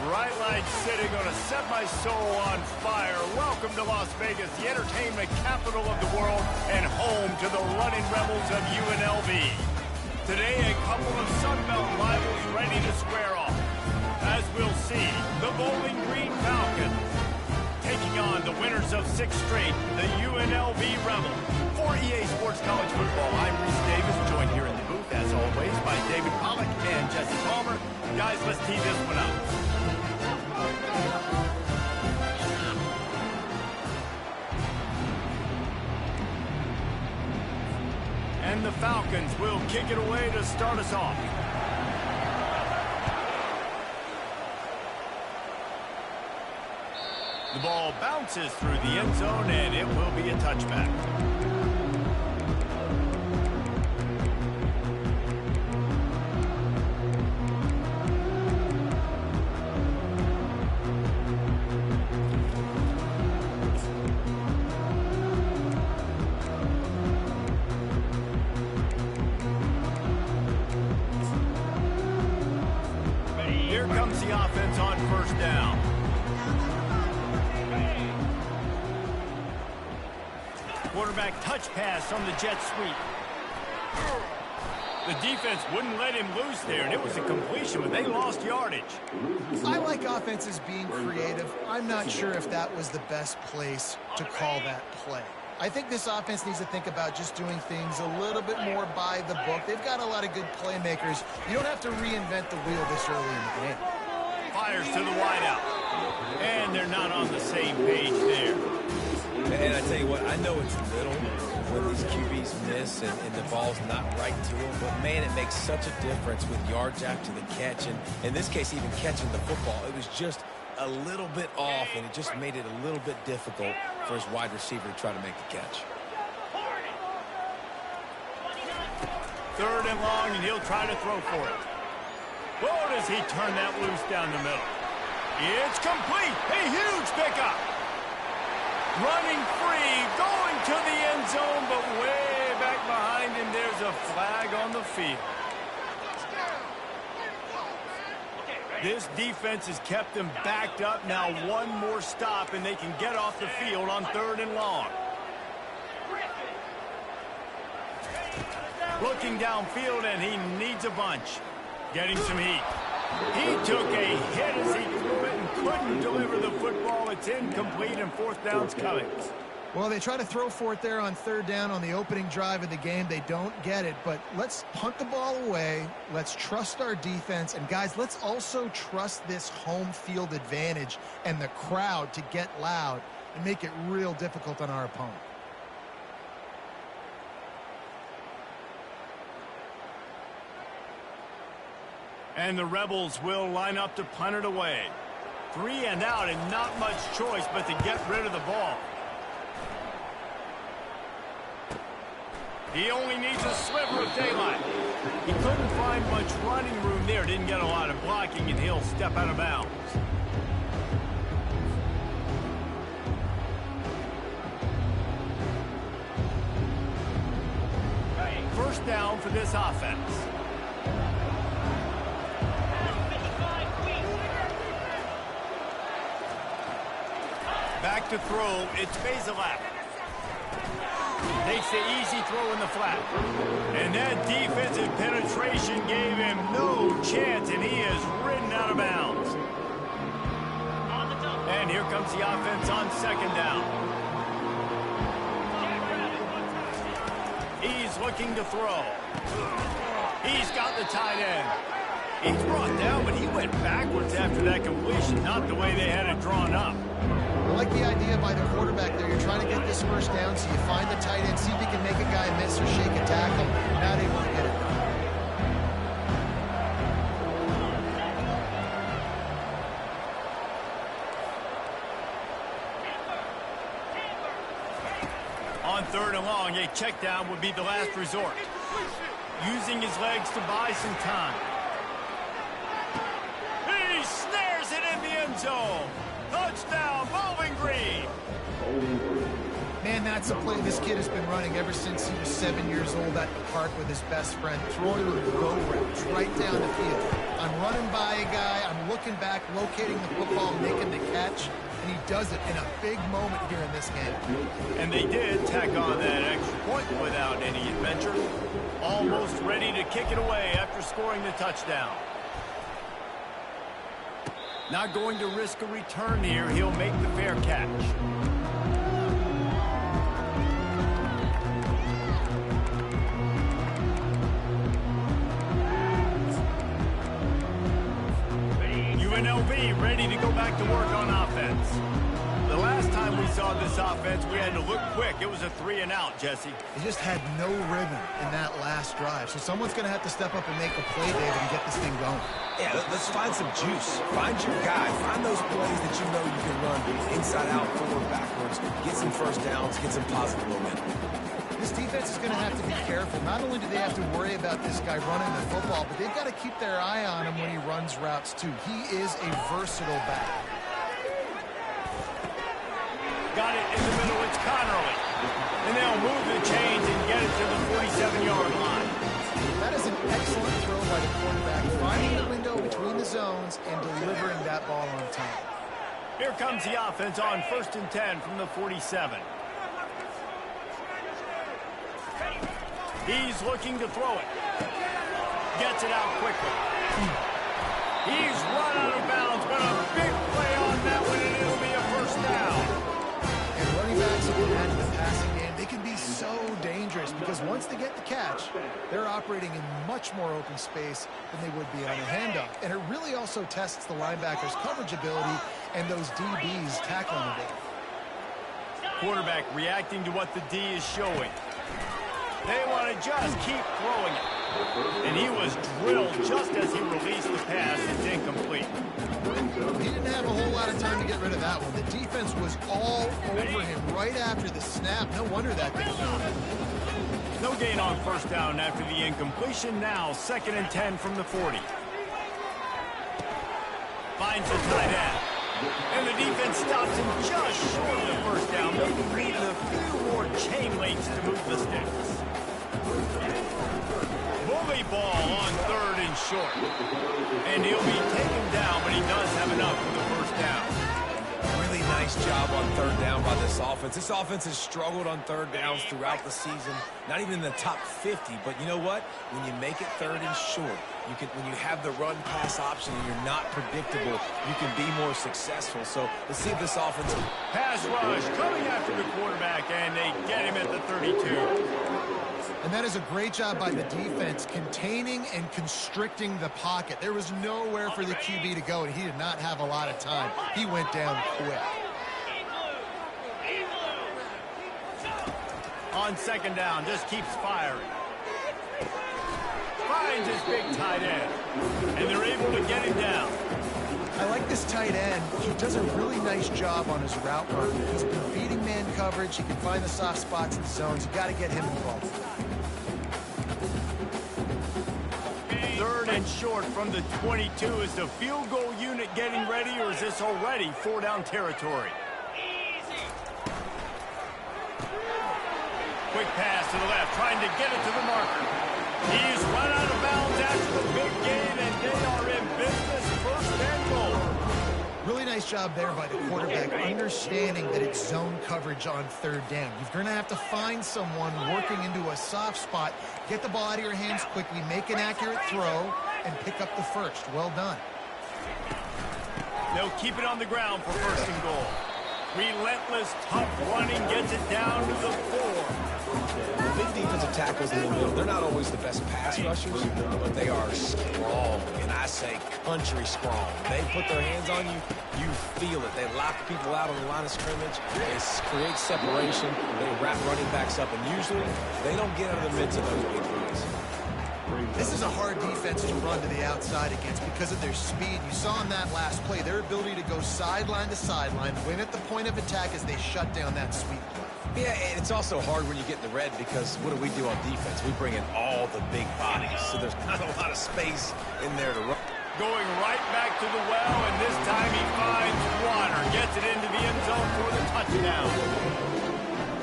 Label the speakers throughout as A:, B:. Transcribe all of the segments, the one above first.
A: Bright lights city gonna set my soul on fire. Welcome to Las Vegas, the entertainment capital of the world and home to the running rebels of UNLV. Today, a couple of Sunbelt rivals ready to square off. As we'll see, the Bowling Green Falcons taking on the winners of 6 straight, the UNLV Rebels. For EA Sports College Football, I'm Reese Davis, joined here in the booth, as always, by David Pollack and Jesse Palmer. Guys, let's tee this one up. And the Falcons will kick it away to start us off. The ball bounces through the end zone, and it will be a touchback. Here comes the offense on first down. Quarterback touch pass on the jet sweep. The defense wouldn't let him loose there, and it was a completion, but they lost yardage.
B: I like offenses being creative. I'm not sure if that was the best place to call that play. I think this offense needs to think about just doing things a little bit more by the book. They've got a lot of good playmakers. You don't have to reinvent the wheel this early in the game.
A: Fires to the wideout. And they're not on the same page there.
C: And I tell you what, I know it's little when these QBs miss and the ball's not right to them, but man, it makes such a difference with yards after the catch, and in this case, even catching the football. It was just a little bit off, and it just made it a little bit difficult for his wide receiver to try to make the catch.
A: 3rd and long, and he'll try to throw for it. Oh, does he turn that loose down the middle? It's complete. A huge pickup. Running free, going to the end zone, but way back behind him, there's a flag on the field. This defense has kept them backed up. Now one more stop, and they can get off the field on 3rd and long. Looking downfield, and he needs a bunch. Getting some heat. He took a hit as he threw it and couldn't deliver the football. It's incomplete, and 4th down's coming.
B: Well, they try to throw for it there on 3rd down on the opening drive of the game. They don't get it, but let's punt the ball away. Let's trust our defense. And, guys, let's also trust this home field advantage and the crowd to get loud and make it real difficult on our opponent.
A: And the Rebels will line up to punt it away. 3 and out, and not much choice but to get rid of the ball. He only needs a sliver of daylight. He couldn't find much running room there. Didn't get a lot of blocking, and he'll step out of bounds. First down for this offense. Back to throw, it's Bazelak. Takes the easy throw in the flat. And that defensive penetration gave him no chance, and he is ridden out of bounds. And here comes the offense on 2nd down. He's looking to throw. He's got the tight end. He's brought down, but he went backwards after that completion, not the way they had it drawn up.
B: I like the idea by the quarterback there. You're trying to get this first down, so you find the tight end, see if you can make a guy miss or shake a tackle. Not able to get it done.
A: On 3rd and long, a check down would be the last resort. Using his legs to buy some time. He snares it in the end zone. Touchdown, Bowling Green.
B: Man, And that's a play this kid has been running ever since he was 7 years old at the park with his best friend, throwing the go routes right down the field. I'm running by a guy, I'm looking back, locating the football, making the catch, and he does it in a big moment here in this game.
A: And they did tack on that extra point without any adventure. Almost ready to kick it away after scoring the touchdown. Not going to risk a return here. He'll make the fair catch. UNLV ready to go back to work on offense. The last time we saw this offense, we had to look quick. It was a 3-and-out, Jesse.
B: They just had no rhythm in that last drive. So someone's going to have to step up and make a play, David, and get this thing going.
C: Yeah, let's find some juice. Find your guy. Find those plays that you know you can run inside out, forward, backwards. Get some first downs. Get some positive momentum.
B: This defense is going to have to be careful. Not only do they have to worry about this guy running the football, but they've got to keep their eye on him when he runs routes, too. He is a versatile back.
A: Got it in the middle. It's Connerly. And they'll move the chains and get it to the 47-yard line.
B: That is an excellent throw by the quarterback, finding the window between the zones and delivering that ball on time.
A: Here comes the offense on 1st and 10 from the 47. He's looking to throw it. Gets it out quickly. He's run out of bounds, but a big play on that one, and it'll be a first down.
B: And running backs have been added to the passing game. They can be so dangerous because once they get the catch, they're operating in much more open space than they would be on a handoff. And it really also tests the linebackers' coverage ability and those DBs tackling ability.
A: Quarterback reacting to what the D is showing. They want to just keep throwing it. And he was drilled just as he released the pass. It's incomplete.
B: He didn't have a whole lot of time to get rid of that one. The defense was all over him right after the snap. No wonder that thing fell.
A: No gain on first down after the incompletion. Now 2nd and 10 from the 40. Finds the tight end. And the defense stops him just short of the first down. They need a few more chain links to move the sticks. Bully ball on 3rd and short. And he'll be taken down, but he does have enough for the first down.
C: Really nice job on 3rd down by this offense. This offense has struggled on 3rd downs throughout the season. Not even in the top 50, but you know what? When you make it 3rd and short, when you have the run-pass option and you're not predictable, you can be more successful. So let's see if this offense...
A: Pass rush coming after the quarterback, and they get him at the 32.
B: And that is a great job by the defense, containing and constricting the pocket. There was nowhere for the QB to go, and he did not have a lot of time. He went down quick.
A: On 2nd down, just keeps firing. Finds his big tight end. And they're able to get him down.
B: I like this tight end. He does a really nice job on his route running. He's been beating man coverage. He can find the soft spots and zones. You got to get him involved.
A: 3rd and short from the 22. Is the field goal unit getting ready, or is this already 4-down territory? Quick pass to the left, trying to get it to the marker. He's run out of bounds after the big game, and they are in business. 1st and goal.
B: Really nice job there by the quarterback, understanding that it's zone coverage on 3rd down. You're going to have to find someone working into a soft spot, get the ball out of your hands quickly, make an accurate throw, and pick up the first. Well done.
A: They'll keep it on the ground for 1st and goal. Relentless, tough running gets it down to the 4.
C: Big defensive tackles in the middle, they're not always the best pass rushers, but they are strong, and I say country strong. They put their hands on you, you feel it. They lock people out on the line of scrimmage. They create separation. They wrap running backs up, and usually they don't get out of the midst of those big plays.
B: This is a hard defense to run to the outside against because of their speed. You saw in that last play their ability to go sideline to sideline, win at the point of attack as they shut down that sweep play.
C: Yeah, and it's also hard when you get in the red because what do we do on defense? We bring in all the big bodies, so there's not a lot of space in there to run.
A: Going right back to the well, and this time he finds water. Gets it into the end zone for the touchdown.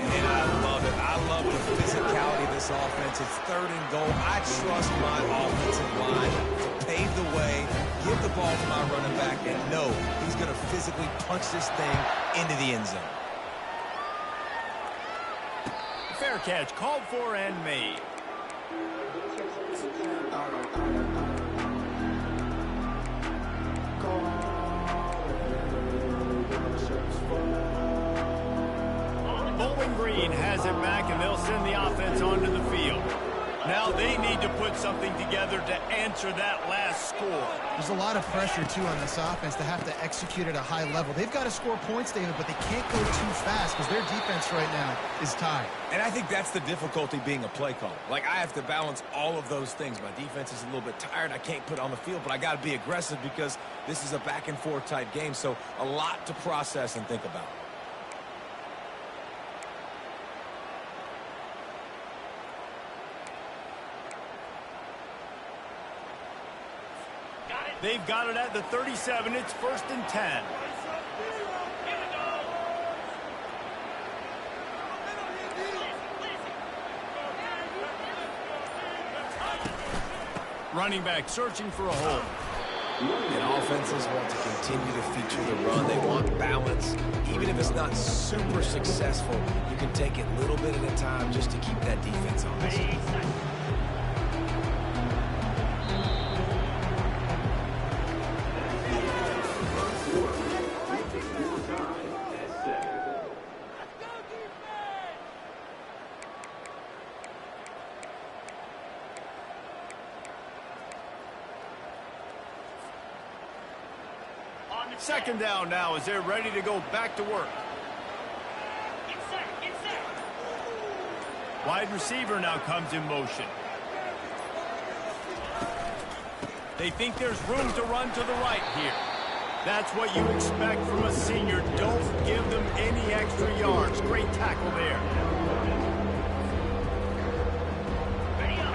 C: And And I love it. I love the physicality of this offense. It's 3rd and goal. I trust my offensive line to pave the way, give the ball to my running back, and know he's going to physically punch this thing into the end zone.
A: Fair catch called for and made. Bowling Green has it back, and they'll send the offense onto the field. Now they need to put something together to answer that last score.
B: There's a lot of pressure, too, on this offense to have to execute at a high level. They've got to score points, David, but they can't go too fast because their defense right now is tired.
C: And I think that's the difficulty being a play caller. Like, I have to balance all of those things. My defense is a little bit tired. I can't put it on the field, but I got to be aggressive because this is a back-and-forth type game, so a lot to process and think about.
A: They've got it at the 37. It's 1st and 10. Running back searching for a hole.
C: And offenses want to continue to feature the run. They want balance. Even if it's not super successful, you can take it little bit at a time just to keep that defense honest.
A: Second down now as they're ready to go back to work. Wide receiver now comes in motion. They think there's room to run to the right here. That's what you expect from a senior. Don't give them any extra yards. Great tackle there.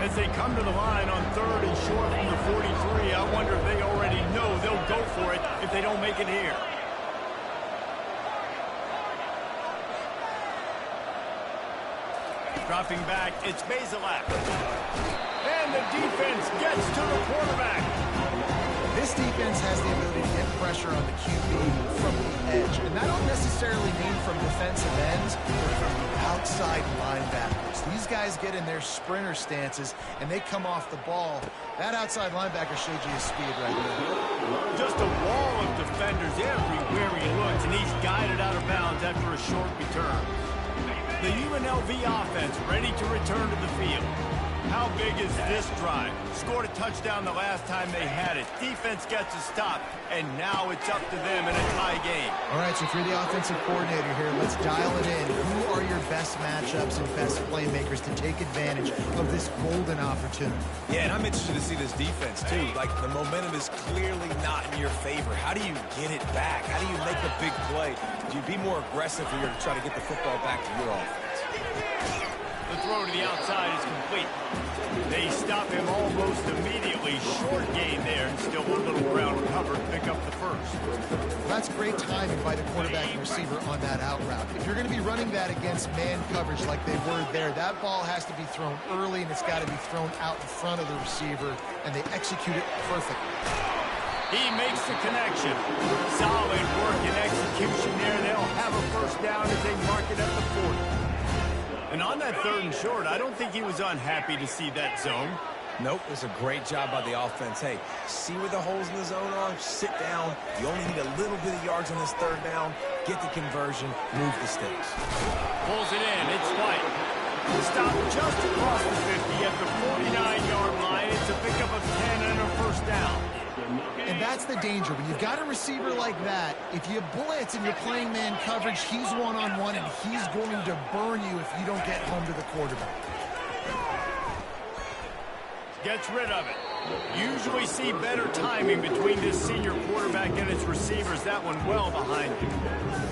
A: As they come to the line on 3rd and short from the 43, I wonder if they already know they'll go for it if they don't make it here. Dropping back, it's Bazelak. And the defense gets to the quarterback.
B: This defense has the ability to get pressure on the QB from the edge. And that don't necessarily mean from defensive ends, but from the outside linebackers. These guys get in their sprinter stances, and they come off the ball. That outside linebacker shows you his speed right there.
A: Just a wall of defenders everywhere he looks, and he's guided out of bounds after a short return. The UNLV offense ready to return to the field. How big is this drive? Scored a touchdown the last time they had it. Defense gets a stop, and now it's up to them in a tie game.
B: All right, so if you're the offensive coordinator here, let's dial it in. Who are your best matchups and best playmakers to take advantage of this golden opportunity?
C: Yeah, and I'm interested to see this defense, too. Like, the momentum is clearly not in your favor. How do you get it back? How do you make a big play? Do you be more aggressive here to try to get the football back to your offense?
A: The throw to the outside is complete. They stop him almost immediately. Short gain there, and still a little ground covered. Pick up the first.
B: Well, that's great timing by the quarterback and receiver on that out route. If you're going to be running that against man coverage like they were there, that ball has to be thrown early, and it's got to be thrown out in front of the receiver, and they execute it perfectly.
A: He makes the connection. Solid work and execution there. They'll have a first down as they mark it at the 40. And on that 3rd and short, I don't think he was unhappy to see that zone.
C: Nope, it was a great job by the offense. Hey, see where the holes in the zone are? Sit down. You only need a little bit of yards on this 3rd down. Get the conversion. Move the sticks.
A: Pulls it in. It's White. Stop just across the 50 at the 49-yard line. It's a pickup of 10 and a first down.
B: And that's the danger. When you've got a receiver like that, if you blitz and you're playing man coverage, he's one-on-one, and he's going to burn you if you don't get home to the quarterback.
A: Gets rid of it. Usually see better timing between this senior quarterback and his receivers. That one well behind him.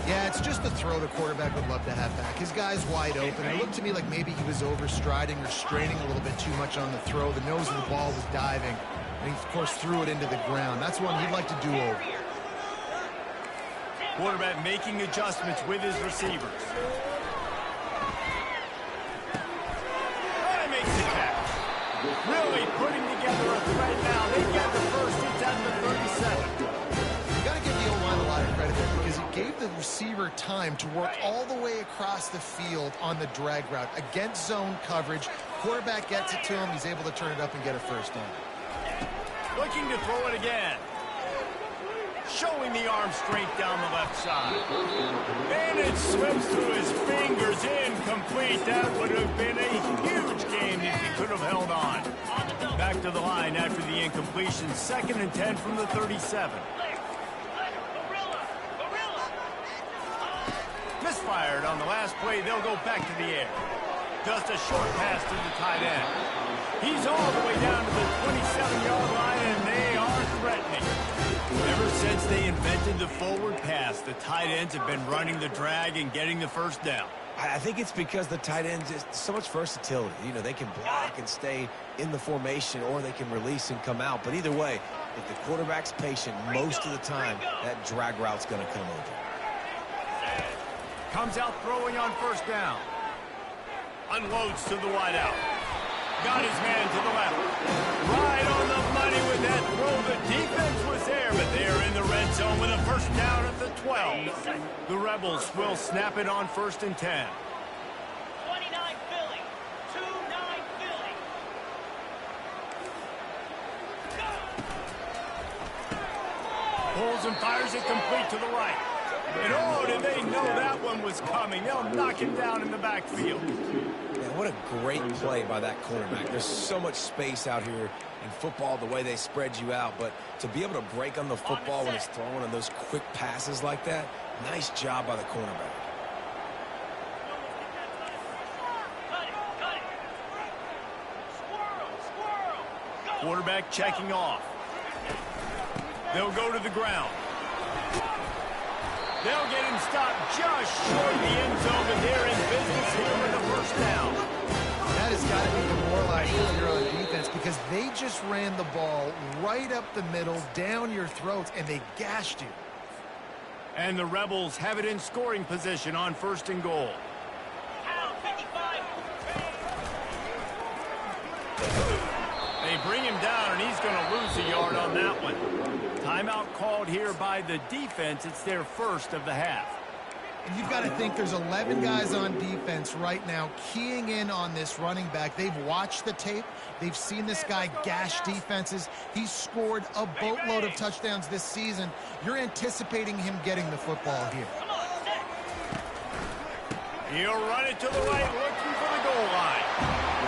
B: Yeah, it's just a throw the quarterback would love to have back. His guy's wide open. It looked to me like maybe he was overstriding or straining a little bit too much on the throw. The nose of the ball was diving. And he, of course, threw it into the ground. That's one he'd like to do over.
A: Quarterback making adjustments with his receivers. really putting together a threat now. They get the first. It's at the 37.
B: You got to give the O-line a lot of credit there because he gave the receiver time to work all the way across the field on the drag route against zone coverage. Quarterback gets it to him. He's able to turn it up and get a first down.
A: Looking to throw it again. Showing the arm strength down the left side. And it slips through his fingers. Incomplete. That would have been a huge game if he could have held on. Back to the line after the incompletion. 2nd and 10 from the 37. Misfired on the last play. They'll go back to the air. Just a short pass to the tight end. He's all the way down to the 27-yard line, and they are threatening. Ever since they invented the forward pass, the tight ends have been running the drag and getting the first down.
C: I think it's because the tight ends is so much versatility. You know, they can block and stay in the formation, or they can release and come out. But either way, if the quarterback's patient most of the time, that drag route's going to come open.
A: Comes out throwing on first down. Unloads to the wideout. Got his man to the left. Right on the money with that throw. The defense was there, but they're in the red zone with a first down at the 12. The Rebels will snap it on 1st and 10.
D: 29 Philly. 2-9 Philly.
A: Pulls and fires it complete to the right. And oh, did they know that one was coming. They'll knock him down in the backfield.
C: Man, what a great play by that cornerback. There's so much space out here in football, the way they spread you out. But to be able to break on the football when it's thrown on those quick passes like that, nice job by the cornerback.
A: Quarterback checking off. They'll go to the ground. They'll get him stopped just short of the end zone, but they're in business here with the first down.
B: That has got to be demoralizing if you're on defense because they just ran the ball right up the middle, down your throats, and they gashed you.
A: And the Rebels have it in scoring position on 1st and goal. They bring him down, and he's going to lose a yard on that one. Timeout called here by the defense. It's their first of the half.
B: And you've got to think there's 11 guys on defense right now keying in on this running back. They've watched the tape. They've seen this guy gash defenses. He's scored a boatload of touchdowns this season. You're anticipating him getting the football here.
A: He'll run it to the right, looking for the goal line.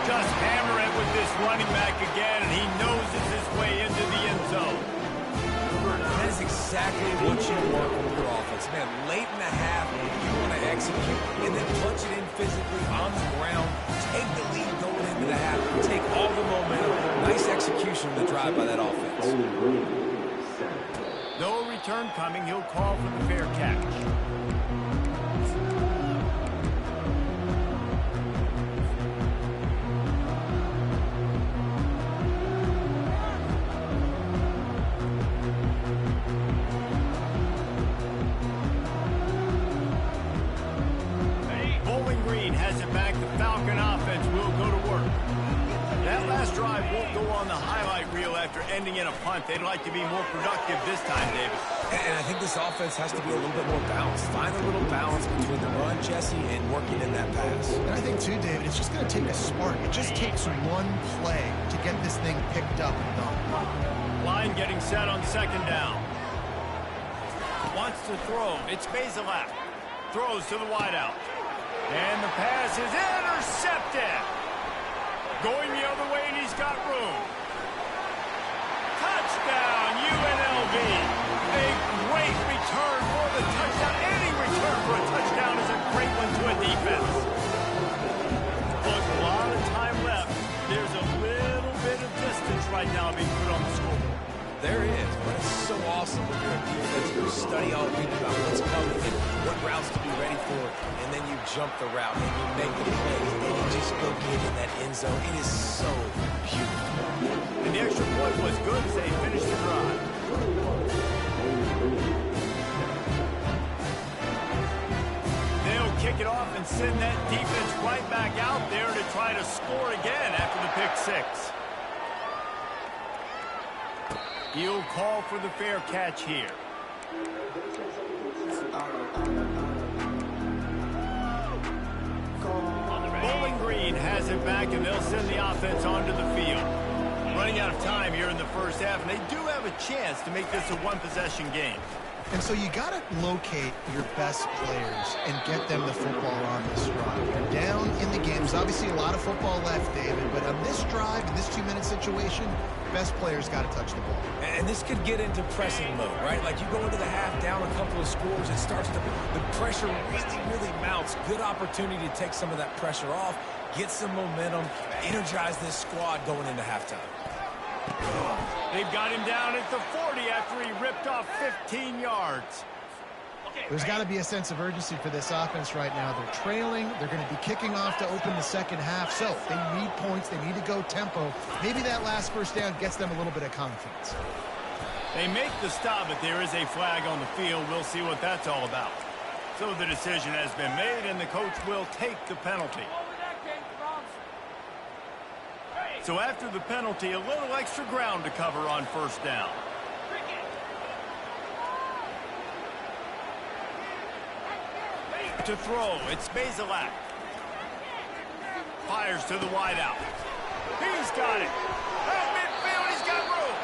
A: Just hammer it with this running back again, and he noses his way into the end zone.
C: That is exactly what you want from your offense. Man, late in the half, you want to execute and then punch it in physically on the ground. Take the lead going into the half. Take all the momentum. Nice execution of the drive by that offense.
A: No return coming. He'll call for the fair catch. Ending in a punt. They'd like to be more productive this time, David.
C: And I think this offense has to be a little bit more balanced. Find a little balance between the run, Jesse, and working in that pass.
B: And I think, too, David, it's just going to take a spark. It just takes one play to get this thing picked up and done.
A: Line getting set on 2nd down. Wants to throw. It's Bazelak. Throws to the wideout. And the pass is intercepted. Going the other way, and he's got room. Touchdown, UNLV. A great return for the touchdown. Any return for a touchdown is a great one to a defense. Look, a lot of time left. There's a little bit of distance right now being put on the scoreboard.
C: There is, but it's so awesome when you're a defense. You study all week about what's coming and what routes to be ready for, and then you jump the route and you make the plays, and you just go get in that end zone. It is so beautiful.
A: And the extra point was good as they finished the drive. They'll kick it off and send that defense right back out there to try to score again after the pick six. He'll call for the fair catch here. Bowling Green has it back, and they'll send the offense onto the field. Running out of time here in the first half, and they do have a chance to make this a one-possession game.
B: And so you got to locate your best players and get them the football on this drive. You're down in the game. There's obviously a lot of football left, David, but on this drive, in this 2-minute situation, best players got to touch the ball.
C: And this could get into pressing mode, right? Like you go into the half down a couple of scores, it starts to, the pressure really mounts. Good opportunity to take some of that pressure off, get some momentum, energize this squad going into halftime.
A: They've got him down at the 40 after he ripped off 15 yards.
B: There's got to be a sense of urgency for this offense right now. They're trailing. They're going to be kicking off to open the second half. So they need points. They need to go tempo. Maybe that last first down gets them a little bit of confidence.
A: They make the stop, but there is a flag on the field. We'll see what that's all about. So the decision has been made, and the coach will take the penalty. So after the penalty, a little extra ground to cover on first down. To throw, it's Bazelak. Fires to the wideout. He's got it. At midfield, he's got room.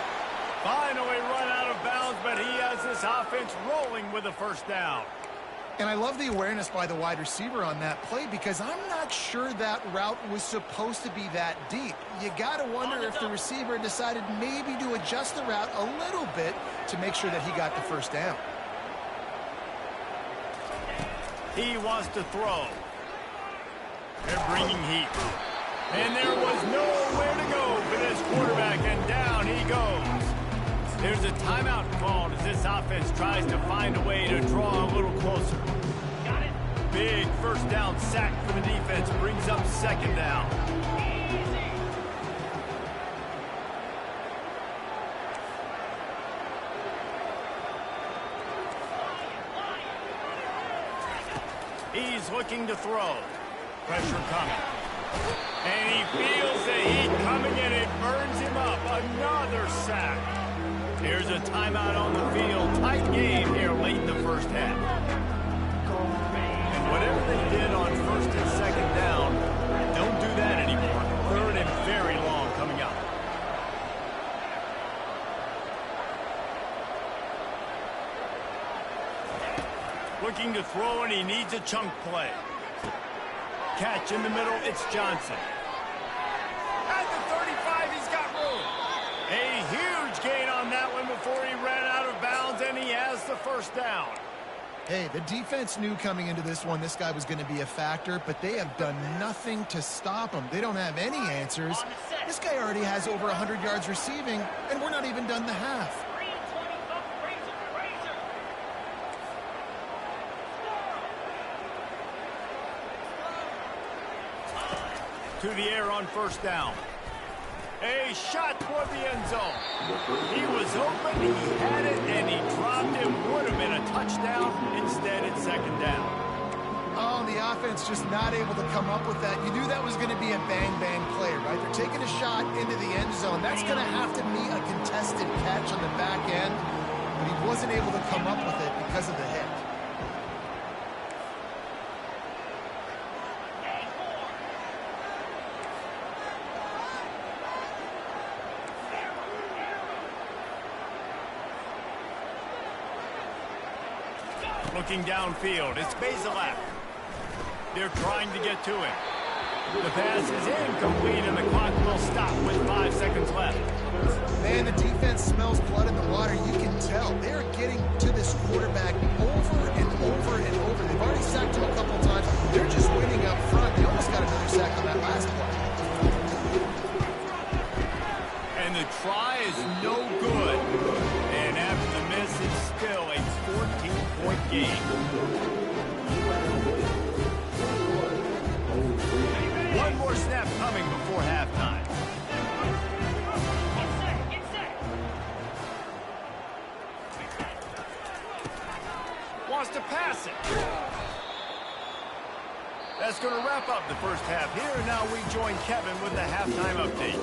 A: Finally run out of bounds, but he has this offense rolling with a first down.
B: And I love the awareness by the wide receiver on that play because I'm not sure that route was supposed to be that deep. You got to wonder if the receiver decided maybe to adjust the route a little bit to make sure that he got the first down.
A: He wants to throw. They're bringing heat. And there was nowhere to go for this quarterback, and down he goes. There's a timeout called as this offense tries to find a way to draw a little closer.
D: Got it.
A: Big first down sack for the defense brings up second down. He's looking to throw. Pressure coming. And he feels the heat coming and it burns him up. Another sack. Here's a timeout on the field. Tight game here late in the first half. And whatever they did on first and second down, don't do that anymore. Third and very long coming up. Looking to throw, and he needs a chunk play. Catch in the middle, it's Johnson. At the 35, he's got room. A huge gain on that one before he ran out of bounds, and he has the first down.
B: Hey, the defense knew coming into this one this guy was going to be a factor, but they have done nothing to stop him. They don't have any answers. This guy already has over 100 yards receiving, and we're not even done the half.
A: To the air on first down. A shot toward the end zone. He was open, he had it, and he dropped it. Would have been a touchdown. Instead, it's second down.
B: Oh, and the offense just not able to come up with that. You knew that was going to be a bang-bang play, right? They're taking a shot into the end zone. That's going to have to be a contested catch on the back end, but he wasn't able to come up with it because of the hit.
A: Looking downfield, it's Bazelak. They're trying to get to him. The pass is incomplete, and the clock will stop with 5 seconds left.
B: Man, the defense smells blood in the water. You can tell. They're getting to this quarterback over and over and over. They've already sacked him a couple of times. They're just winning up front. They almost got another sack on that last play.
A: And the try is no good. And after the miss, it's still a 14-point game. One more snap coming before halftime.
D: Get set.
A: Wants to pass it. That's going to wrap up the first half here. And now we join Kevin with the halftime update.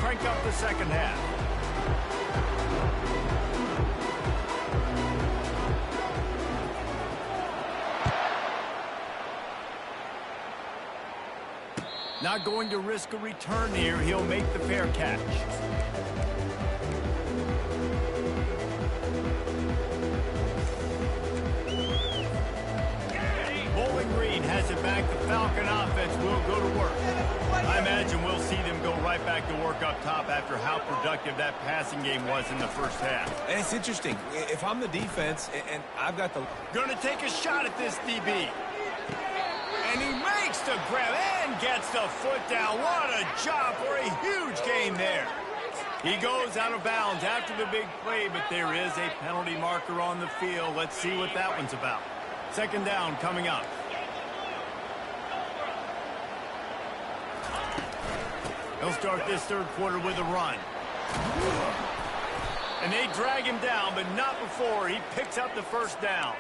A: crank up the second half. Not going to risk a return here. He'll make the fair catch. Bowling Green has it back. The Falcon offense will go to work. I imagine we'll see them go right back to work up top after how productive that passing game was in the first half.
C: And it's interesting. If I'm the defense and I've got the...
A: Going to take a shot at this DB. And he makes the grab and gets the foot down. What a job for a huge gain there. He goes out of bounds after the big play, but there is a penalty marker on the field. Let's see what that one's about. Second down coming up. He'll start this third quarter with a run. And they drag him down, but not before he picks up the first down.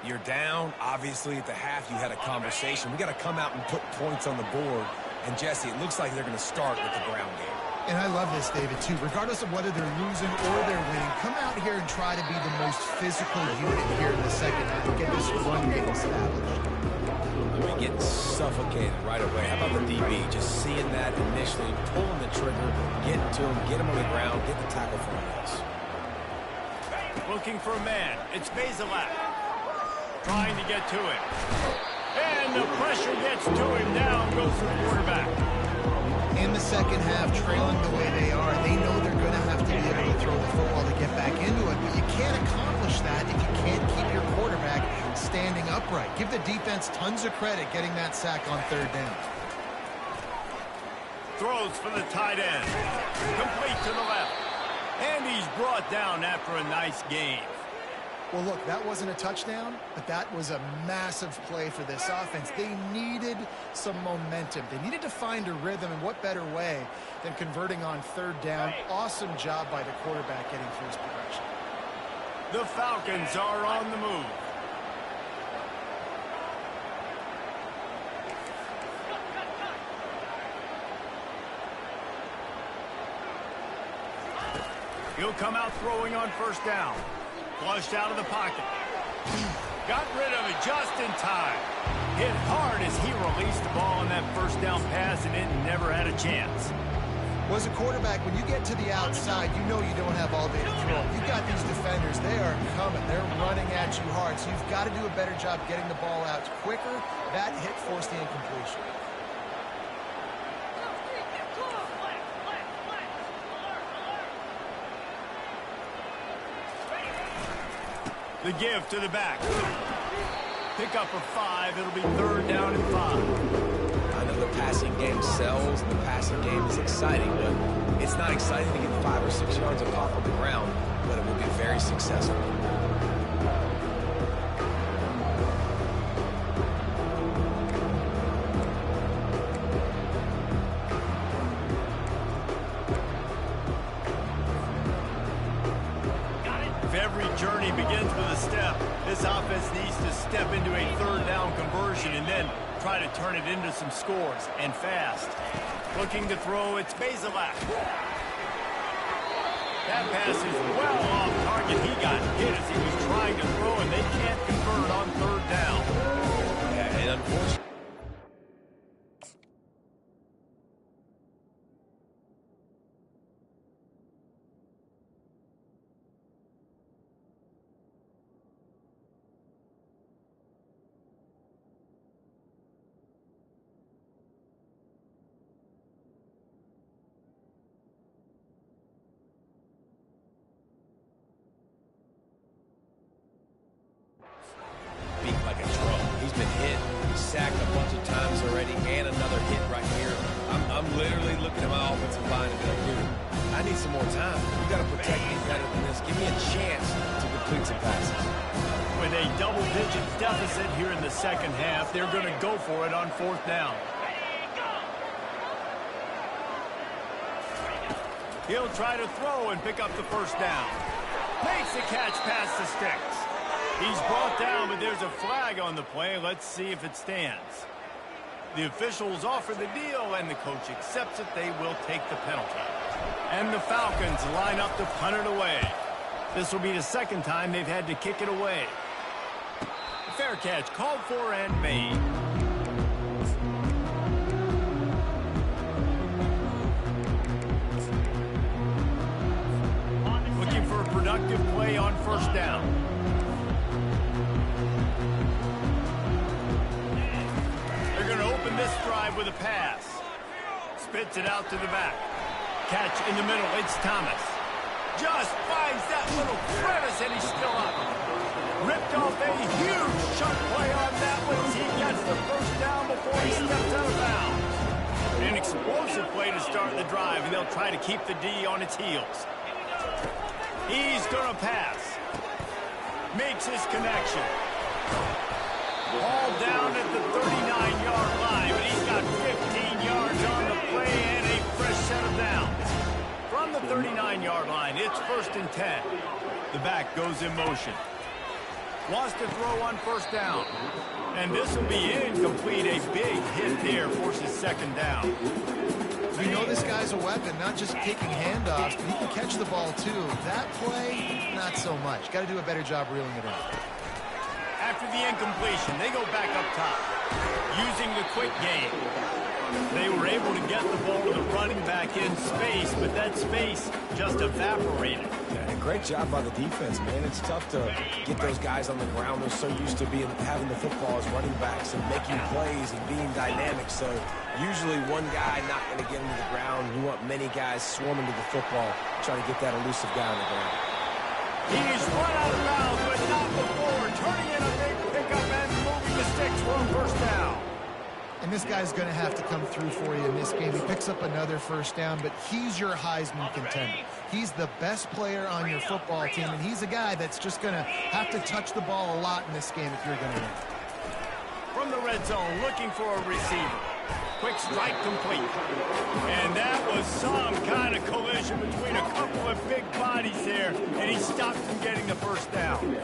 C: You're down. Obviously, at the half, you had a conversation. We got to come out and put points on the board. And, Jesse, it looks like they're going to start with the ground game.
B: And I love this, David, too. Regardless of whether they're losing or they're winning, come out here and try to be the most physical unit here in the second half and get this run game established.
C: We're getting suffocated right away. How about the DB? Just seeing that initially, pulling the trigger, getting to him, get him on the ground, get the tackle for him.
A: Looking for a man. It's Bazelak. Trying to get to him. And the pressure gets to him. Now goes to the quarterback.
B: In the second half, trailing the way they are, they know they're going to have to be able to throw the football to get back into it. But you can't accomplish that if you can't keep your quarterback standing upright. Give the defense tons of credit getting that sack on third down.
A: Throws for the tight end. Complete to the left. And he's brought down after a nice gain.
B: Well, look, that wasn't a touchdown, but that was a massive play for this offense. They needed some momentum. They needed to find a rhythm, and what better way than converting on third down. Awesome job by the quarterback getting through his progression.
A: The Falcons are on the move. He'll come out throwing on first down. Flushed out of the pocket. Got rid of it just in time. Hit hard as he released the ball on that first down pass, and it never had a chance.
B: Well, as a quarterback, when you get to the outside, you know you don't have all day to throw. You've got these defenders. They are coming. They're running at you hard, so you've got to do a better job getting the ball out quicker. That hit forced the incompletion.
A: The give to the back. Pick up a 5. It'll be third down and 5.
C: I know the passing game sells, and the passing game is exciting, but it's not exciting to get 5 or 6 yards of pop on the ground, but it will be very successful.
A: Journey begins with a step. This offense needs to step into a third down conversion and then try to turn it into some scores, and fast. Looking to throw, it's Bazelak. That pass is well off target. He got hit as he was trying to throw, and they can't convert on third down.
C: Yeah, and unfortunately, like a drum. He's been hit. He's sacked a bunch of times already, and another hit right here. I'm literally looking at my offensive line and going, dude, I need some more time. You got to protect me better than this. Give me a chance to complete some passes.
A: With a double-digit deficit here in the second half, they're going to go for it on fourth down. He'll try to throw and pick up the first down. Makes the catch past the sticks. He's brought down, but there's a flag on the play. Let's see if it stands. The officials offer the deal, and the coach accepts it. They will take the penalty. And the Falcons line up to punt it away. This will be the second time they've had to kick it away. Fair catch called for and made. Looking for a productive play on first down. They're going to open this drive with a pass. Spits it out to the back. Catch in the middle. It's Thomas. Just finds that little crevice, and he's still up. Ripped off a huge chunk play on that one as he gets the first down before he steps out of bounds. An explosive play to start the drive, and they'll try to keep the D on its heels. He's going to pass. Makes his connection. Ball down at the 39-yard line, but he's got 15 yards on the play and a fresh set of downs. From the 39-yard line, it's 1st and 10. The back goes in motion. Wants to throw on first down. And this will be incomplete. A big hit there forces second down.
B: We know this guy's a weapon, not just taking handoffs, but he can catch the ball too. That play, not so much. Got to do a better job reeling it in.
A: After the incompletion, they go back up top, using the quick game. They were able to get the ball to the running back in space, but that space just evaporated.
C: And great job by the defense, man. It's tough to get those guys on the ground. They're so used to having the football as running backs and making plays and being dynamic. So usually one guy not going to get into the ground. You want many guys swarming to the football, trying to get that elusive guy on the ground.
A: He's run out of bounds, but not before. Turning in a big pickup and moving the sticks for a first down.
B: And this guy's going to have to come through for you in this game. He picks up another first down, but he's your Heisman contender. He's the best player on your football team, and he's a guy that's just going to have to touch the ball a lot in this game if you're going to win.
A: From the red zone, looking for a receiver. Quick strike complete. And that was some kind of collision between a couple of big bodies there, and he stopped from getting the first down.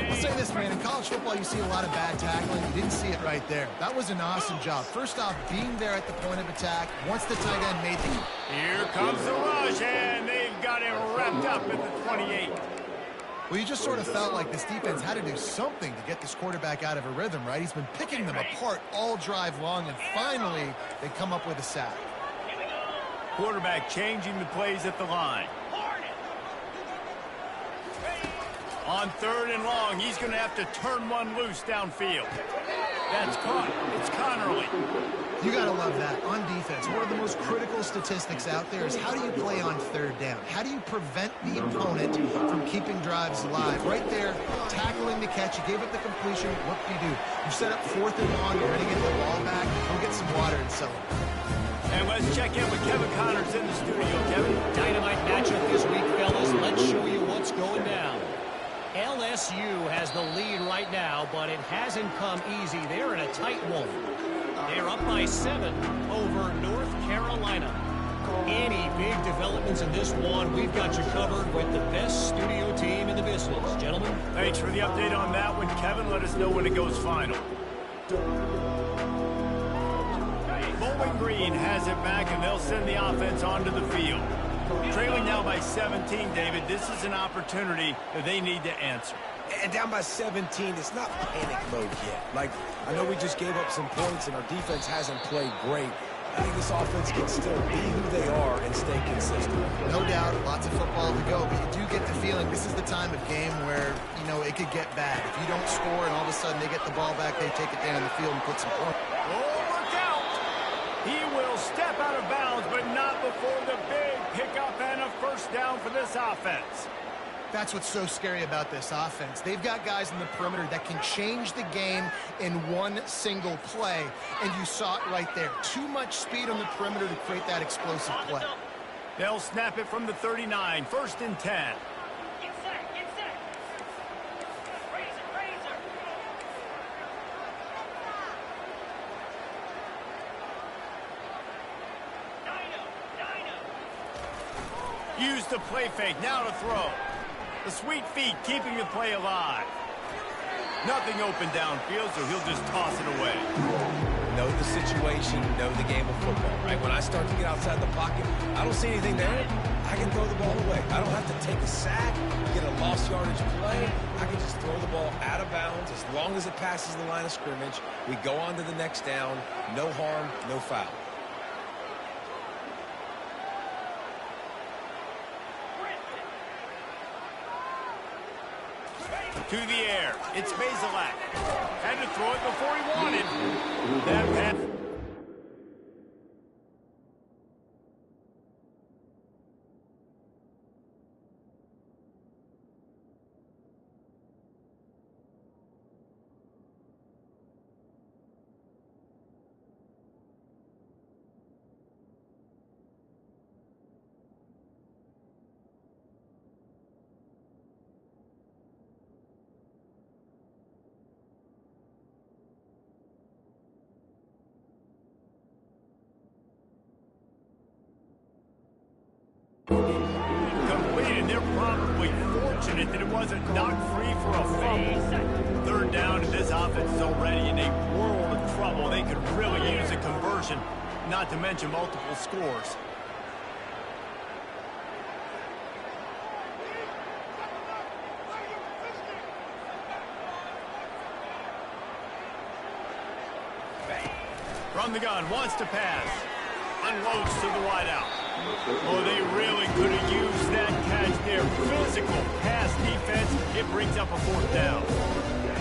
B: I'll say this, man, in college football you see a lot of bad tackling. You didn't see it right there. That was an awesome job. First off, being there at the point of attack once the tight end made the...
A: Here comes the rush, and they've got him wrapped up at the 28.
B: Well, you just sort of felt like this defense had to do something to get this quarterback out of a rhythm, right? He's been picking them apart all drive long, and finally they come up with a sack.
A: Quarterback changing the plays at the line. On 3rd and long, he's going to have to turn one loose downfield. That's caught. It's Connerly.
B: You got to love that. On defense, one of the most critical statistics out there is how do you play on 3rd down? How do you prevent the opponent from keeping drives alive? Right there, tackling the catch. You gave up the completion. What do? You set up 4th and long. You're ready to get the ball back. Go get some water and celebrate.
A: And let's check in with Kevin Connors in the studio. Kevin?
E: Dynamite matchup this week, fellas. Let's show you what's going down. LSU has the lead right now, but it hasn't come easy. They're in a tight one. They're up by 7 over North Carolina. Any big developments in this one, we've got you covered with the best studio team in the business. Gentlemen.
A: Thanks for the update on that one, Kevin. Let us know when it goes final. Bowling Green has it back, and they'll send the offense onto the field. Trailing now by 17, David. This is an opportunity that they need to answer.
C: And down by 17, it's not panic mode yet. Like, I know we just gave up some points, and our defense hasn't played great. I think this offense can still be who they are and stay consistent.
B: No doubt, lots of football to go, but you do get the feeling this is the time of game where, you know, it could get bad. If you don't score and all of a sudden they get the ball back, they take it down the field and put some points.
A: Oh, look out! He will step out of bounds, but not before the big pickup and a first down for this offense.
B: That's what's so scary about this offense. They've got guys in the perimeter that can change the game in one single play, and you saw it right there. Too much speed on the perimeter to create that explosive play.
A: They'll snap it from the 39, 1st and 10.
D: Get set, get set. Razor. Dino.
A: Use the play fake, now to throw. The sweet feet keeping the play alive. Nothing open downfield, so he'll just toss it away.
C: Know the situation, know the game of football, right? When I start to get outside the pocket, I don't see anything there. I can throw the ball away. I don't have to take a sack, get a lost yardage play. I can just throw the ball out of bounds as long as it passes the line of scrimmage. We go on to the next down. No harm, no foul.
A: To the air. It's Bazelak. Had to throw it before he wanted. That pass. Completed. They're probably fortunate that it wasn't knocked free for a fumble. Third down, and this offense is already in a world of trouble. They could really use a conversion, not to mention multiple scores. From the gun, wants to pass. Unloads to the wideout. Oh, they really could have used that catch there. Physical pass defense. It brings up a fourth down.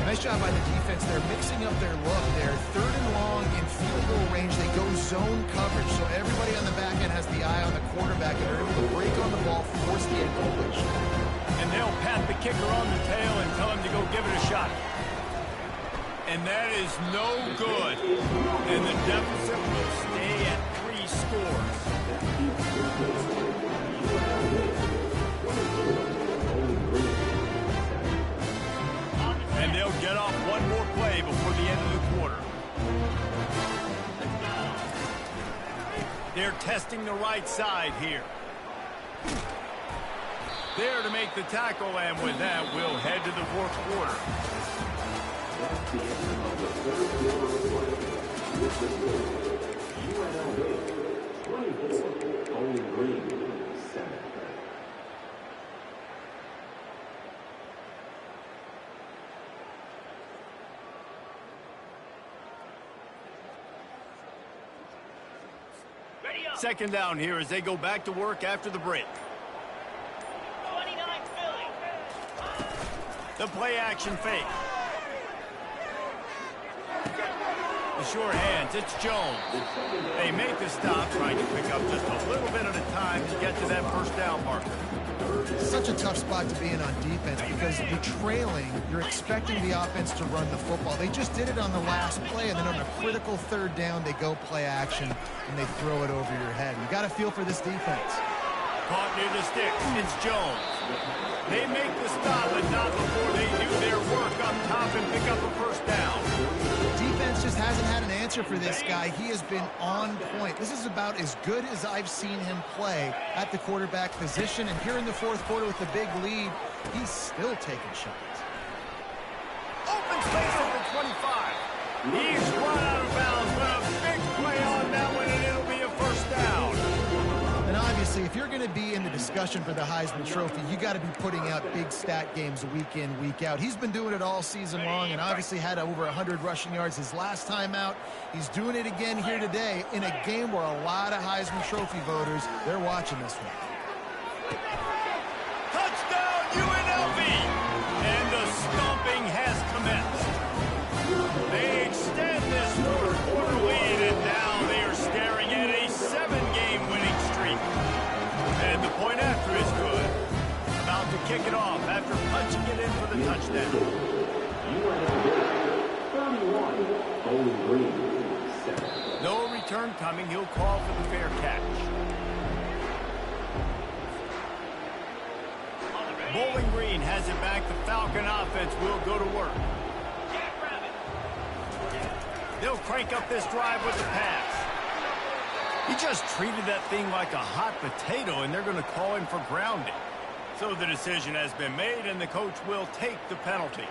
B: Nice job by the defense. They're mixing up their look there. Third and long in field goal range. They go zone coverage, so everybody on the back end has the eye on the quarterback, and they're able to break on the ball, force the incompletion.
A: And they'll pat the kicker on the tail and tell him to go give it a shot. And that is no good. And the deficit will stay at 3 scores. And they'll get off one more play before the end of the quarter. They're testing the right side here. There to make the tackle, and with that, we'll head to the fourth quarter. Second down here as they go back to work after the break.
D: 29 Philly.
A: The play action fake. The short hands, it's Jones. They make the stop, trying to pick up just a little bit at a time to get to that first down marker.
B: Such a tough spot to be in on defense because you're trailing, you're expecting the offense to run the football. They just did it on the last play, and then on a critical third down, they go play action, and they throw it over your head. You got to feel for this defense.
A: Caught near the stick, it's Jones. They make the stop, but not before they do their work up top and pick up a first down.
B: Defense just hasn't had an answer for this guy. He has been on point. This is about as good as I've seen him play at the quarterback position. And here in the fourth quarter with the big lead, he's still taking shots.
A: Open space at the 25. He's run out of bounds, but a big play on that one, and it'll be a first down.
B: And obviously, if you're going to be in the discussion for the Heisman Trophy, you got to be putting out big stat games week in, week out. He's been doing it all season long and obviously had over 100 rushing yards his last time out. He's doing it again here today in a game where a lot of Heisman Trophy voters, they're watching this one.
A: Touchdown, UNLV! And the stomping has commenced. They extend this fourth-quarter lead, and now they are staring at a 7-game winning streak. And the point after is good. About to kick it off after punching it in for the touchdown. No return coming. He'll call for the fair catch. Bowling Green has it back. The Falcon offense will go to work. They'll crank up this drive with the pass. He just treated that thing like a hot potato, and they're going to call him for grounding. So the decision has been made, and the coach will take the penalty.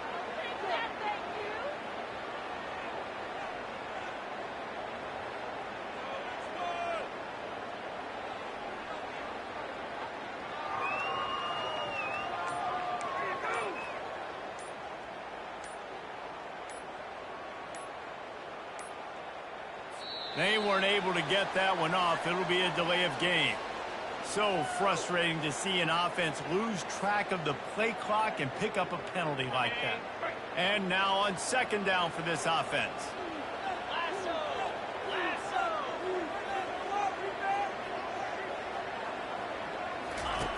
A: They weren't able to get that one off. It'll be a delay of game. So frustrating to see an offense lose track of the play clock and pick up a penalty like that. And now on second down for this offense.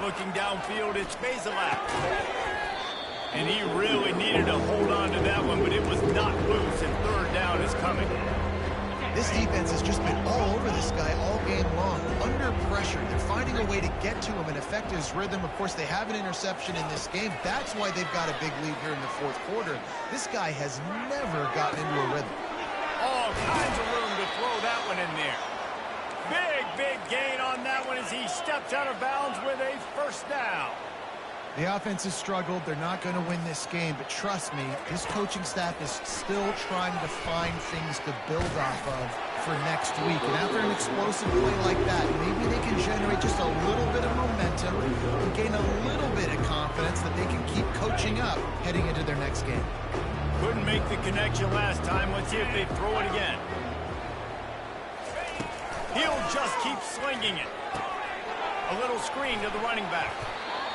A: Looking downfield, it's Bazelak. And he really needed to hold on to that one, but it was not loose, and third down is coming.
B: This defense has just been all over this guy all game long. Under pressure, they're finding a way to get to him and affect his rhythm. Of course, they have an interception in this game. That's why they've got a big lead here in the fourth quarter. This guy has never gotten into a rhythm.
A: All kinds of room to throw that one in there. Big gain on that one as he steps out of bounds with a first down.
B: The offense has struggled. They're not going to win this game, but trust me, this coaching staff is still trying to find things to build off of for next week. And after an explosive play like that, maybe they can generate just a little bit of momentum and gain a little bit of confidence that they can keep coaching up heading into their next game.
A: Couldn't make the connection last time. Let's see if they throw it again. He'll just keep slinging it. A little screen to the running back.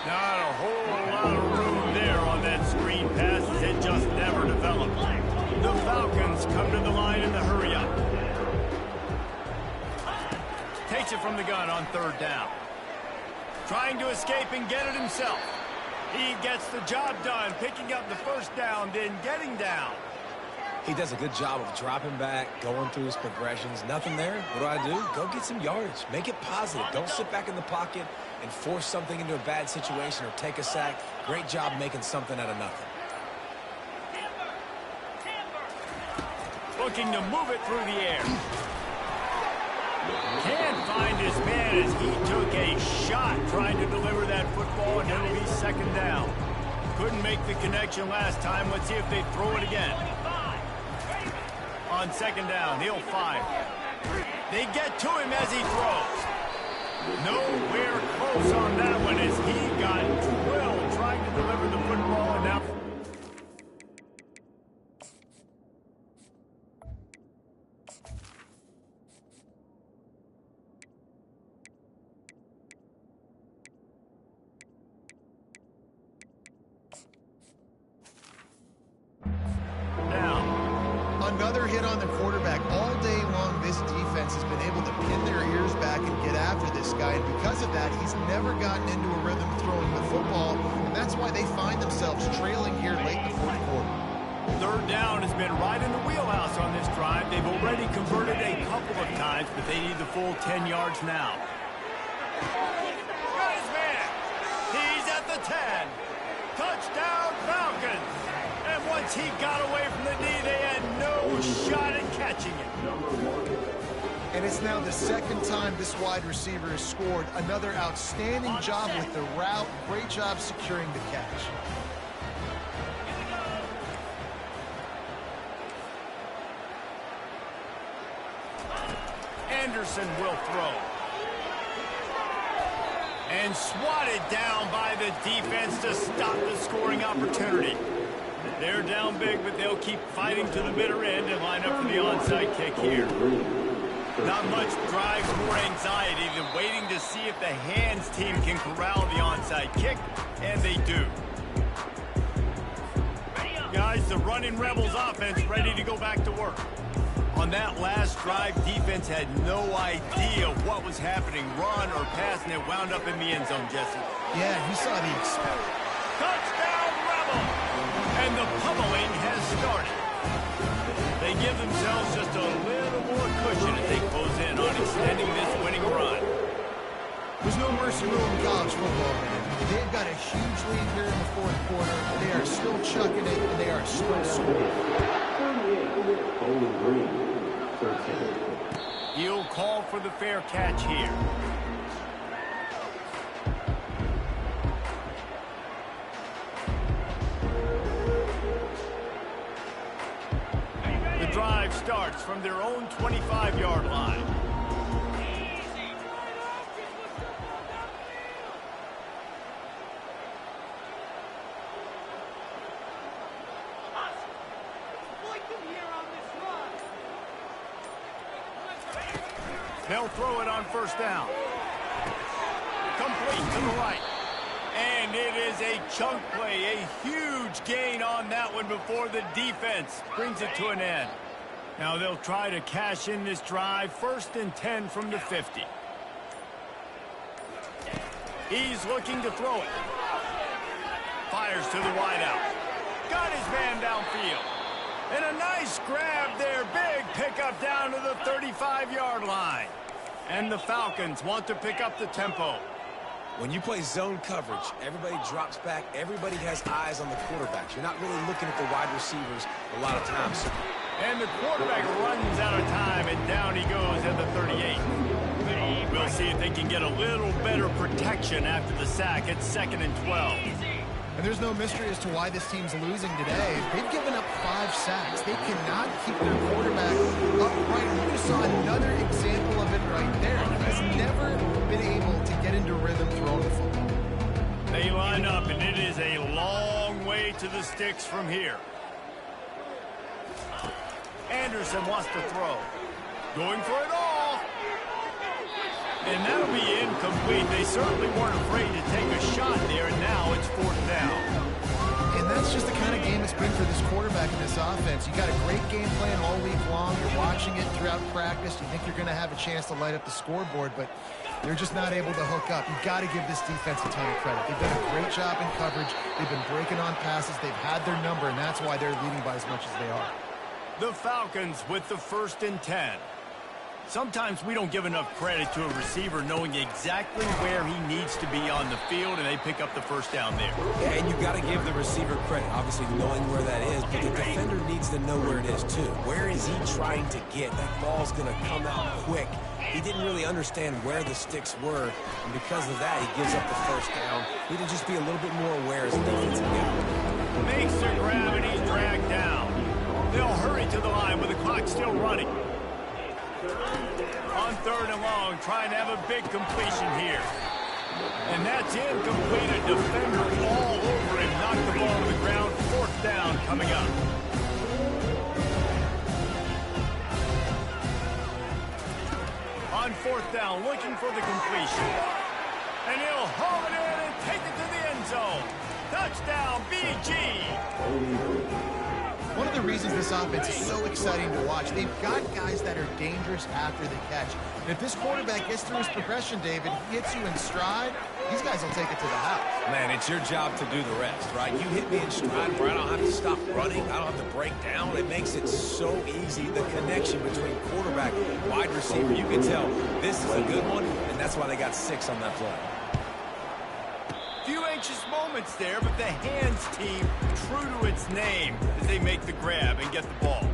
A: Not a whole lot of room there on that screen pass as it just never developed. The Falcons come to the line in the hurry up. Takes it from the gun on third down. Trying to escape and get it himself. He gets the job done, picking up the first down, then getting down.
C: He does a good job of dropping back, going through his progressions. Nothing there. What do? Go get some yardage. Make it positive. Don't sit back in the pocket and force something into a bad situation or take a sack. Great job making something out of nothing.
A: Looking to move it through the air. Can't find his man as he took a shot trying to deliver that football, and it'll be second down. Couldn't make the connection last time. Let's see if they throw it again. On second down, he'll fire. They get to him as he throws. Nowhere close on that one as he got drilled trying to deliver the football. And now
B: another hit on the quarterback. All day long, this defense has been able to pin their ears back and get after this guy, and because of that, he's never gotten into a rhythm throwing the football, and that's why they find themselves trailing here late in the fourth quarter.
A: third down has been right in the wheelhouse on this drive. They've already converted a couple of times, but they need the full 10 yards now. Got his man. He's at the 10. Touchdown, Falcons. And once he got away from the D, they had no shot at catching it.
B: And it's now the second time this wide receiver has scored. Another outstanding job with the route. Great job securing the catch.
A: Anderson will throw. And swatted down by the defense to stop the scoring opportunity. They're down big, but they'll keep fighting to the bitter end and line up for the onside kick here. Not much drives more anxiety than waiting to see if the hands team can corral the onside kick, and they do. Guys, the running Rebels offense ready to go back to work. On that last drive, defense had no idea what was happening, run or pass, and it wound up in the end zone, Jesse.
B: Yeah, you saw the
A: Touchdown, Rebels! And the pummeling has started. They give themselves just a little more cushion as they close in on extending this winning run.
B: There's no mercy rule in college football, man. They've got a huge lead here in the fourth quarter. They are still chucking it, and they are still scoring.
A: He'll call for the fair catch here. The drive starts from their own 25-yard line. They'll throw it on first down. Complete to the right. And it is a chunk play, a huge gain on that one before the defense brings it to an end. Now they'll try to cash in this drive, 1st and 10 from the 50. He's looking to throw it. Fires to the wideout. Got his man downfield. And a nice grab there. Big pickup down to the 35-yard line. And the Falcons want to pick up the tempo.
C: When you play zone coverage, everybody drops back. Everybody has eyes on the quarterbacks. You're not really looking at the wide receivers a lot of times.
A: And the quarterback runs out of time, and down he goes at the 38. We'll see if they can get a little better protection after the sack. It's 2nd and 12.
B: And there's no mystery as to why this team's losing today. They've given up 5 sacks. They cannot keep their quarterback upright. We just saw another example of it right there. He's never been able to get into rhythm throwing the football.
A: They line up, and it is a long way to the sticks from here. Anderson wants to throw. Going for it all. And that'll be incomplete. They certainly weren't afraid to take a shot there, and now it's 4th down.
B: And that's just the kind of game it's been for this quarterback in this offense. You got a great game plan all week long. You're watching it throughout practice. You think you're going to have a chance to light up the scoreboard, but they're just not able to hook up. You've got to give this defense a ton of credit. They've done a great job in coverage. They've been breaking on passes. They've had their number, and that's why they're leading by as much as they are.
A: The Falcons with the 1st and 10. Sometimes we don't give enough credit to a receiver knowing exactly where he needs to be on the field, and they pick up the 1st down there.
C: Yeah, and you got to give the receiver credit, obviously knowing where that is, but the defender needs to know where it is too. Where is he trying to get? That ball's going to come out quick. He didn't really understand where the sticks were, and because of that, he gives up the 1st down. He needs to just be a little bit more aware as a defensive guy.
A: Makes the grab, and he's dragged down. They'll hurry to the line with the clock still running. On 3rd and long, trying to have a big completion here. And that's incomplete. A defender all over him. Knocked the ball to the ground. 4th down coming up. On 4th down, looking for the completion. And he'll haul it in and take it to the end zone. Touchdown, BG.
B: One of the reasons this offense is so exciting to watch, they've got guys that are dangerous after the catch. And if this quarterback gets through his progression, David, he hits you in stride, these guys will take it to the house.
C: Man, it's your job to do the rest, right? You hit me in stride where I don't have to stop running. I don't have to break down. It makes it so easy. The connection between quarterback and wide receiver, you can tell this is a good one, and that's why they got 6 on that play.
A: Few anxious moments there, but the hands team true to its name as they make the grab and get the ball.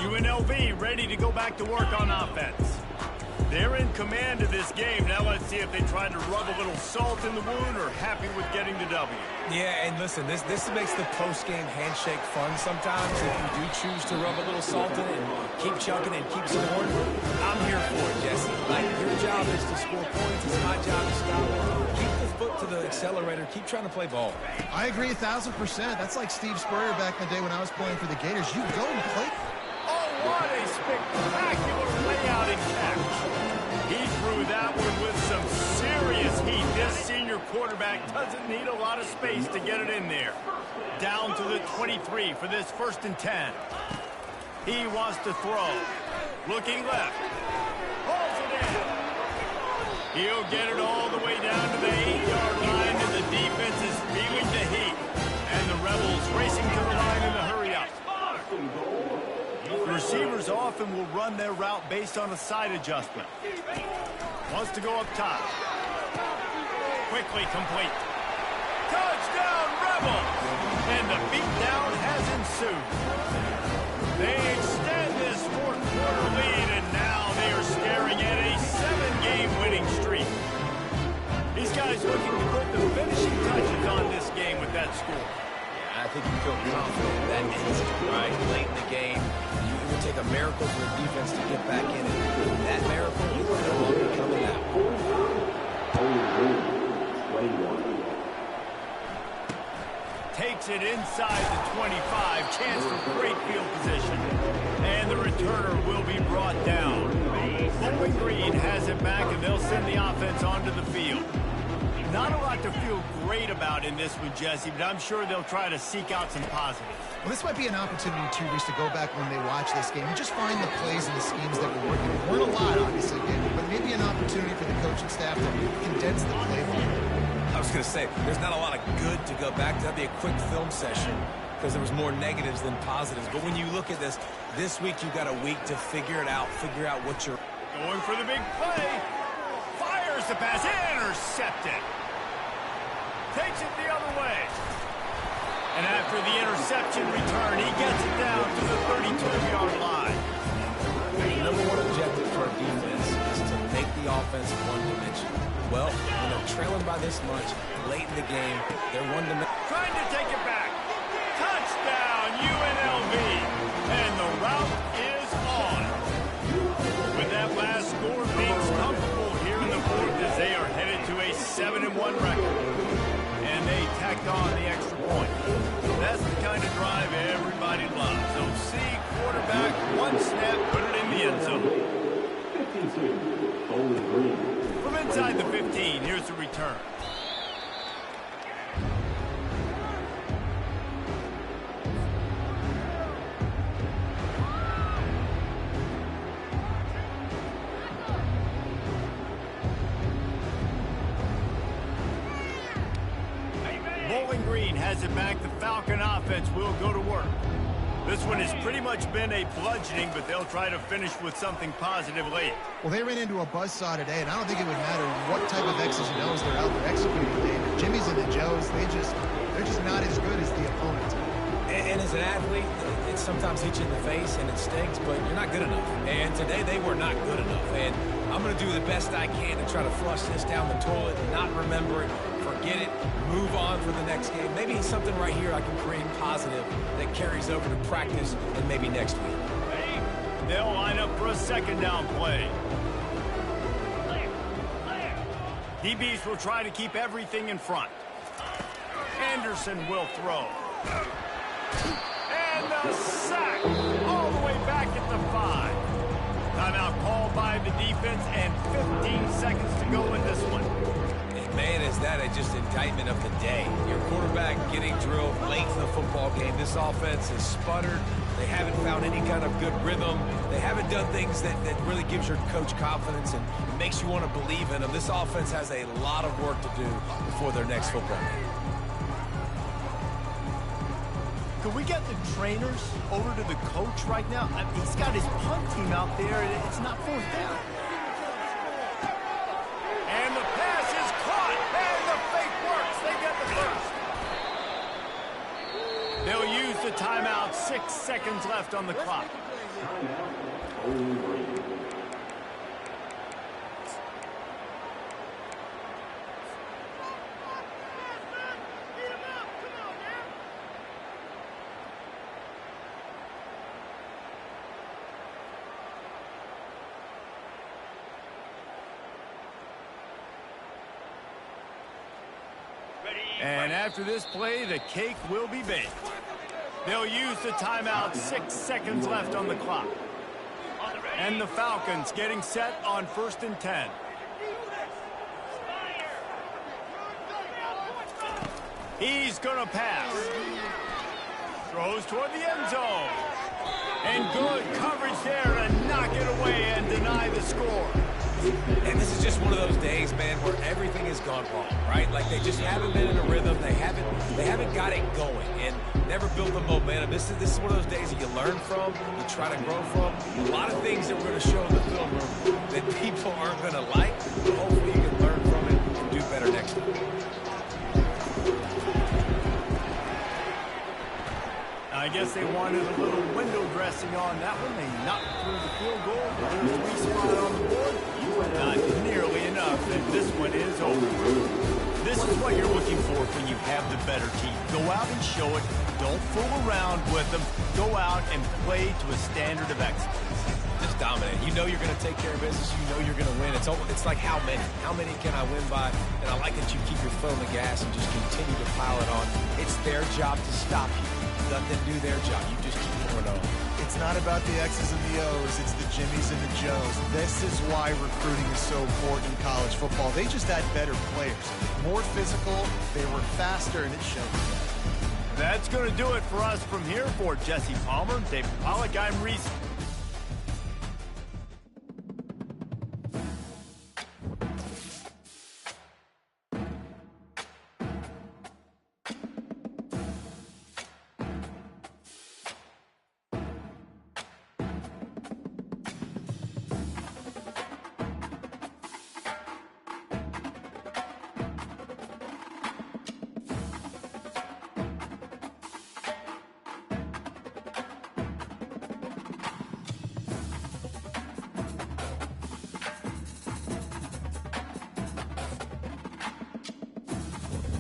A: UNLV ready to go back to work on offense. They're in command of this game. Now let's see if they try to rub a little salt in the wound or happy with getting the W.
C: Yeah, and listen, this makes the post-game handshake fun sometimes. If you do choose to rub a little salt in it and keep chucking and keep scoring, I'm here for it, Jesse. Like, your job is to score points. It's my job to stop it. Keep the foot to the accelerator. Keep trying to play ball.
B: I agree 1,000%. That's like Steve Spurrier back in the day when I was playing for the Gators. You go and play.
A: Oh, what a spectacular layout and catch. He threw that one with some serious heat. This senior quarterback doesn't need a lot of space to get it in there. Down to the 23 for this 1st and 10. He wants to throw. Looking left. Holds it in. He'll get it all the way down to the 8-yard line, and the defense is feeling the heat. And the Rebels racing to the line in the hurry-up. The receivers often will run their route based on a side adjustment. Wants to go up top. Quickly complete. Touchdown, Rebels! And the beatdown has ensued. They extend this 4th-quarter lead, and now they are staring at a 7-game winning streak. These guys looking to put the finishing touches on this game with that score.
C: I think you feel confident that instant, right? Late in the game, it would take a miracle for the defense to get back in it. That miracle is no longer coming out.
A: Takes it inside the 25. Chance for great field position. And the returner will be brought down. Bowling Green has it back, and they'll send the offense onto the field. Not a lot to feel great about in this one, Jesse, but I'm sure they'll try to seek out some positives.
B: Well, this might be an opportunity, too, Reese, to go back when they watch this game and just find the plays and the schemes that were working. There weren't a lot, obviously, but maybe an opportunity for the coaching staff to condense the playbook.
C: I was going to say, there's not a lot of good to go back to. That'd be a quick film session because there was more negatives than positives. But when you look at this week you've got a week to figure it out, figure out what you're...
A: Going for the big play. Fires the pass. Intercepted. Takes it the other way. And after the interception return, he gets it down to the 32-yard line.
C: The number one objective for our defense is to make the offense one-dimensional. Well, when they're trailing by this much, late in the game, they're one-dimensional.
A: Trying to take it back. Touchdown, UNLV. And the route is on. With that last score, things comfortable here in the fourth as they are headed to a 7-1 record. And they tacked on the extra point. That's the kind of drive everybody loves. So see quarterback, one snap, put it in the end zone.
F: 52, Bowling Green.
A: From inside the 15, here's the return. Bowling Green has it back. The Falcon offense will go to work. This one has pretty much been a bludgeoning, but they'll try to finish with something positive late.
B: Well, they ran into a buzzsaw today, and I don't think it would matter what type of X's and O's they're out there executing today. The Jimmys and the Joes, they're just not as good as the opponent.
C: And as an athlete, it sometimes hits you in the face and it stinks, but you're not good enough. And today they were not good enough. And I'm going to do the best I can to try to flush this down the toilet, not remember it, forget it, move on for the next game. Maybe something right here I can create positive that carries over to practice and maybe next week.
A: They'll line up for a second down play. DBs will try to keep everything in front. Anderson will throw. And the sack all the way back at the 5. Timeout called by the defense and 15 seconds to go in this one.
C: And man, is that just indictment of the day. Your quarterback getting drilled late in the football game. This offense has sputtered. They haven't found any kind of good rhythm. They haven't done things that really gives your coach confidence and makes you want to believe in them. This offense has a lot of work to do before their next football game.
A: Could we get the trainers over to the coach right now? I mean, he's got his punt team out there, and it's not fourth down. And the pass is caught, and the fake works. They get the first. They'll use the timeout. 6 seconds left on the clock.
F: Bowling Green.
A: And after this play, the cake will be baked. They'll use the timeout. 6 seconds left on the clock. And the Falcons getting set on 1st and 10. He's going to pass. Throws toward the end zone. And good coverage there to knock it away and deny the score.
C: And this is just one of those days, man, where everything has gone wrong, right? Like they just haven't been in a rhythm. They haven't got it going and never built the momentum. This is one of those days that you learn from, you try to grow from. A lot of things that we're going to show in the film room that people aren't going to like. Hopefully you can learn from it and do better next time.
A: I guess they wanted a little window dressing on that one. They knocked through the field goal. There's 3 spots on the board. Not nearly enough, and this one is over. This is what you're looking for when you have the better team. Go out and show it. Don't fool around with them. Go out and play to a standard of excellence.
C: just dominate. You know you're going to take care of business. You know you're going to win. It's like how many? How many can I win by? And I like that you keep your foot on the gas and just continue to pile it on. It's their job to stop you. Let them do their job. You just keep going on.
B: It's not about the X's and the O's. It's the Jimmies and the Joes. This is why recruiting is so important in college football. They just had better players. More physical, they were faster, and it showed.
A: That's going to do it for us from here. For Jesse Palmer, David Pollack, I'm Reese